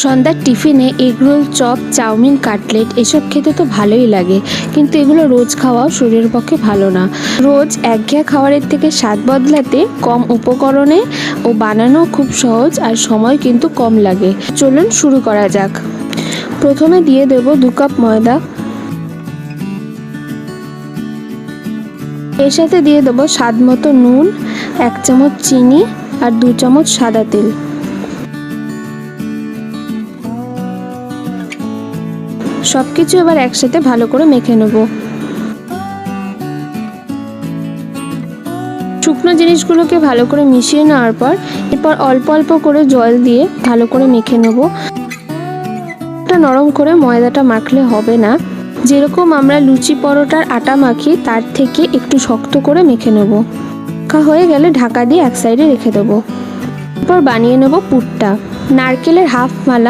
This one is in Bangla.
সন্ধ্যার টিফিনে এগরোল, চপ, চাউমিন, কাটলেট এসব খেতে তো ভালোই লাগে, কিন্তু এগুলো রোজ খাওয়াও শরীরের পক্ষে ভালো না। রোজ একঘেয়ে খাবারের থেকে স্বাদ বদলাতে কম উপকরণে ও বানানো খুব সহজ, আর সময় কিন্তু কম লাগে। চলুন শুরু করা যাক। প্রথমে দিয়ে দেব 2 কাপ ময়দা। এর সাথে দিয়ে দেবো স্বাদ মতো নুন, 1 চামচ চিনি আর 2 চামচ সাদা তেল। সবকিছু এবার একসাথে ভালো করে মেখে নেব। শুকনো জিনিসগুলোকে ভালো করে মিশিয়ে নেওয়ার পর এরপর অল্প অল্প করে জল দিয়ে ভালো করে মেখে নেব। নরম করে ময়দাটা মাখলে হবে না, যেরকম আমরা লুচি পরোটার আটা মাখি তার থেকে একটু শক্ত করে মেখে নেব। মাখা হয়ে গেলে ঢাকা দিয়ে এক সাইডে রেখে দেবো। এরপর বানিয়ে নেব পুরটা। নারকেলের হাফ মালা